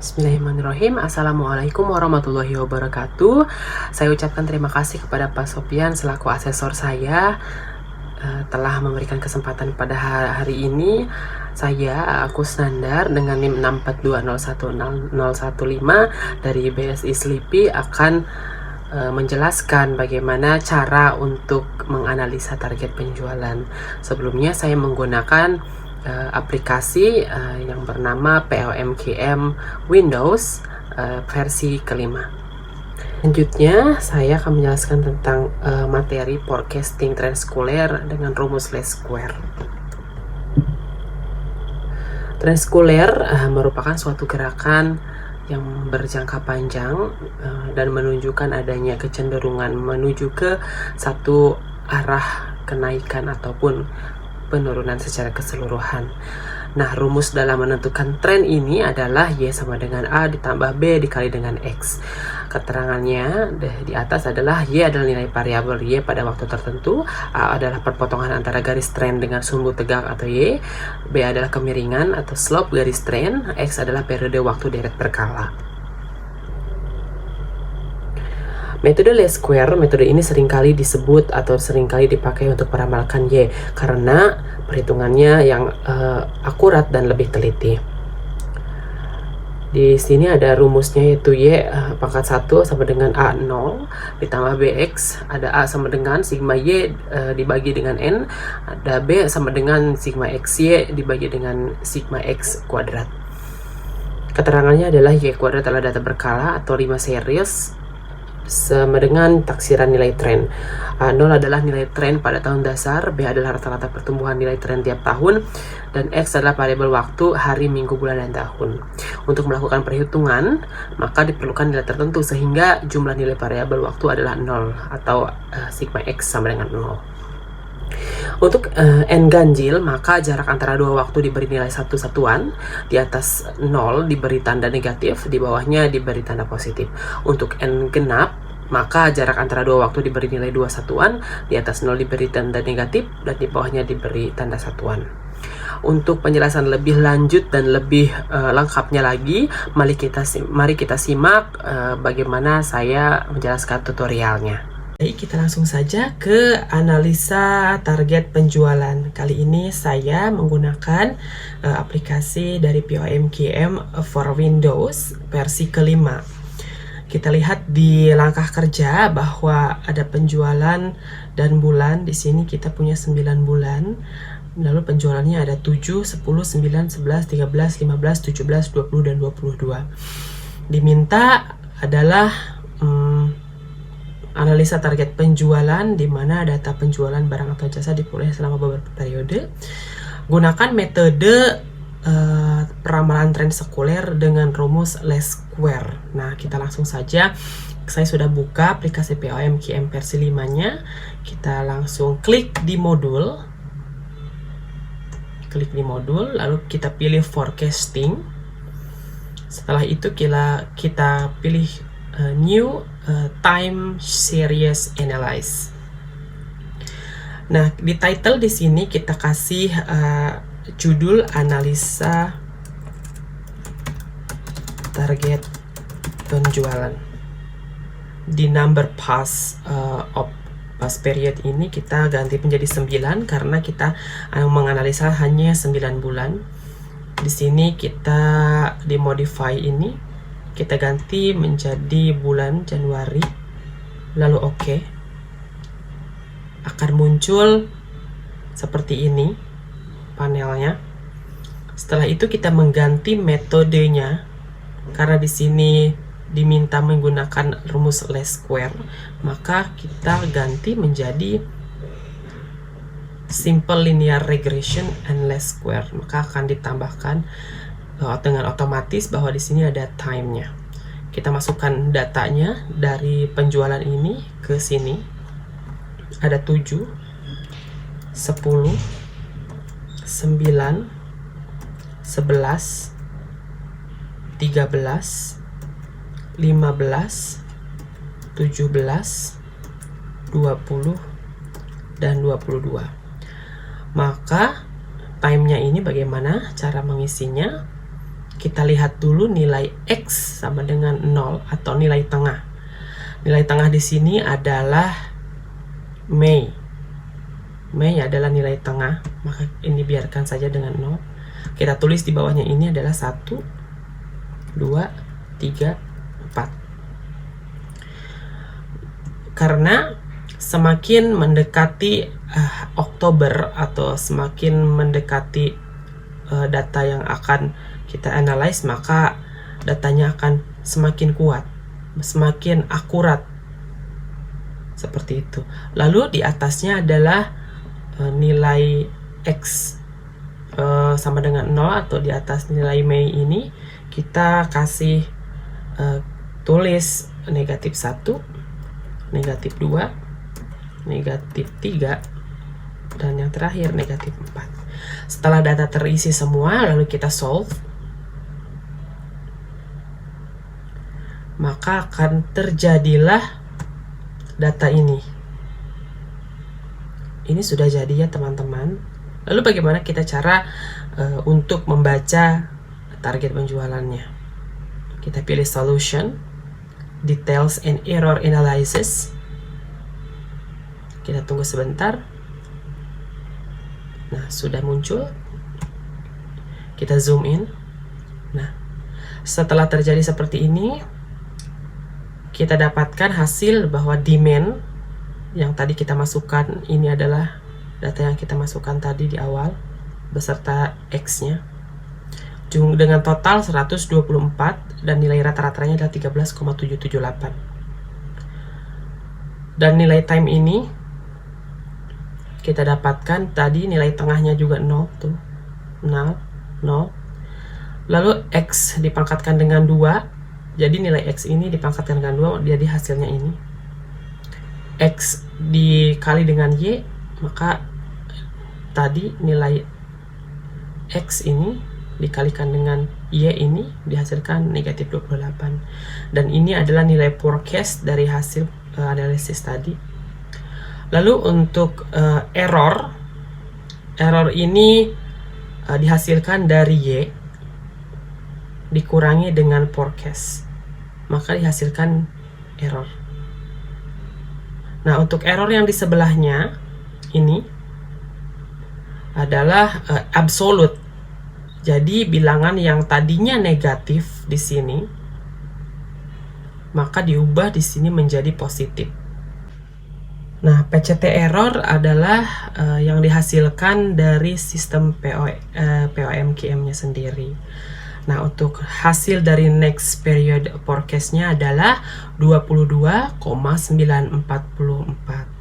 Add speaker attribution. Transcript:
Speaker 1: Bismillahirrahmanirrahim. Assalamualaikum warahmatullahi wabarakatuh. Saya ucapkan terima kasih kepada Pak Sopian selaku asesor saya telah memberikan kesempatan pada hari ini. Saya Agus Nandar dengan NIM 642011015 dari BSI Sleepy akan menjelaskan bagaimana cara untuk menganalisa target penjualan. Sebelumnya saya menggunakan aplikasi yang bernama POMKM Windows versi kelima. Selanjutnya saya akan menjelaskan tentang materi forecasting trend sekuler dengan rumus least square. Trend sekuler merupakan suatu gerakan yang berjangka panjang dan menunjukkan adanya kecenderungan menuju ke satu arah kenaikan ataupun penurunan secara keseluruhan. Nah, rumus dalam menentukan tren ini adalah Y sama dengan A ditambah B dikali dengan X. Keterangannya di atas adalah Y adalah nilai variabel Y pada waktu tertentu, A adalah perpotongan antara garis tren dengan sumbu tegak atau Y, B adalah kemiringan atau slope garis tren, X adalah periode waktu deret berkala. Metode least square, metode ini seringkali disebut atau seringkali dipakai untuk meramalkan Y karena perhitungannya yang akurat dan lebih teliti. Di sini ada rumusnya yaitu Y pangkat 1 sama dengan A0 ditambah BX, ada A sama dengan sigma Y dibagi dengan N, ada B sama dengan sigma XY dibagi dengan sigma X kuadrat. Keterangannya adalah Y kuadrat adalah data berkala atau 5 series sama dengan taksiran nilai tren. 0 adalah nilai tren pada tahun dasar, B adalah rata-rata pertumbuhan nilai tren tiap tahun, dan X adalah variabel waktu, hari, minggu, bulan, dan tahun. Untuk melakukan perhitungan, maka diperlukan nilai tertentu sehingga jumlah nilai variabel waktu adalah 0 atau sigma X sama dengan 0. Untuk N ganjil, maka jarak antara dua waktu diberi nilai satu satuan, di atas 0 diberi tanda negatif, di bawahnya diberi tanda positif. Untuk N genap, maka jarak antara dua waktu diberi nilai 2 satuan, di atas 0 diberi tanda negatif, dan di bawahnya diberi tanda satuan. Untuk penjelasan lebih lanjut dan lebih lengkapnya lagi, mari kita simak bagaimana saya menjelaskan tutorialnya. Baik, kita langsung saja ke analisa target penjualan. Kali ini saya menggunakan aplikasi dari POMKM for Windows versi kelima. Kita lihat di langkah kerja bahwa ada penjualan dan bulan. Di sini kita punya 9 bulan. Lalu penjualannya ada 7, 10, 9, 11, 13, 15, 17, 20, dan 22. Diminta adalah analisa target penjualan di mana data penjualan barang atau jasa diperoleh selama beberapa periode. Gunakan metode peramalan tren sekuler dengan rumus least square. Nah, kita langsung saja. Saya sudah buka aplikasi POMKM versi 5-nya. Kita langsung klik di modul. Lalu kita pilih forecasting. Setelah itu kita pilih new time series analyze. Nah, di title di sini kita kasih judul analisa target penjualan. Di number pass period ini kita ganti menjadi 9 karena kita menganalisa hanya 9 bulan. Di sini kita dimodify ini. Kita ganti menjadi bulan Januari, lalu oke. Akan muncul seperti ini panelnya. Setelah itu kita mengganti metodenya, karena di sini diminta menggunakan rumus least square, maka kita ganti menjadi simple linear regression and least square. Maka akan ditambahkan dengan otomatis bahwa di sini ada time-nya. Kita masukkan datanya dari penjualan ini ke sini. Ada 7, 10, 9, 11, 13, 15, 17, 20, dan 22. Maka time-nya ini bagaimana cara mengisinya? kita lihat dulu nilai X sama dengan 0 atau nilai tengah. Nilai tengah di sini adalah Mei. Mei adalah nilai tengah, maka ini biarkan saja dengan 0. Kita tulis di bawahnya ini adalah 1, 2, 3, 4. Karena semakin mendekati Oktober atau semakin mendekati data yang akan kita analyze, maka datanya akan semakin kuat, semakin akurat, seperti itu. Lalu di atasnya adalah nilai X sama dengan 0, atau di atas nilai Mei ini kita kasih tulis negatif 1, negatif 2, negatif 3, dan yang terakhir negatif 4. Setelah data terisi semua, lalu kita solve, maka akan terjadilah data ini. Ini sudah jadi ya teman-teman. Lalu bagaimana kita cara untuk membaca target penjualannya? Kita pilih solution, details and error analysis. Kita tunggu sebentar. Nah, sudah muncul. Kita zoom in. Nah, setelah terjadi seperti ini, kita dapatkan hasil bahwa demand yang tadi kita masukkan, ini adalah data yang kita masukkan tadi di awal beserta X-nya dengan total 124 dan nilai rata-ratanya adalah 13,778. Dan nilai time ini kita dapatkan tadi nilai tengahnya juga 0 tuh. 0. Lalu X dipangkatkan dengan 2. Jadi nilai X ini dipangkatkan dengan 2, jadi hasilnya ini. X dikali dengan Y, maka tadi nilai X ini dikalikan dengan Y ini dihasilkan negatif 28. Dan ini adalah nilai forecast dari hasil analisis tadi. Lalu untuk error ini dihasilkan dari Y dikurangi dengan forecast, maka dihasilkan error. Nah, untuk error yang di sebelahnya ini adalah absolute. Jadi bilangan yang tadinya negatif di sini, maka diubah di sini menjadi positif. Nah, PCT error adalah yang dihasilkan dari sistem POMKM-nya sendiri. Nah, untuk hasil dari next period forecast-nya adalah 22,944.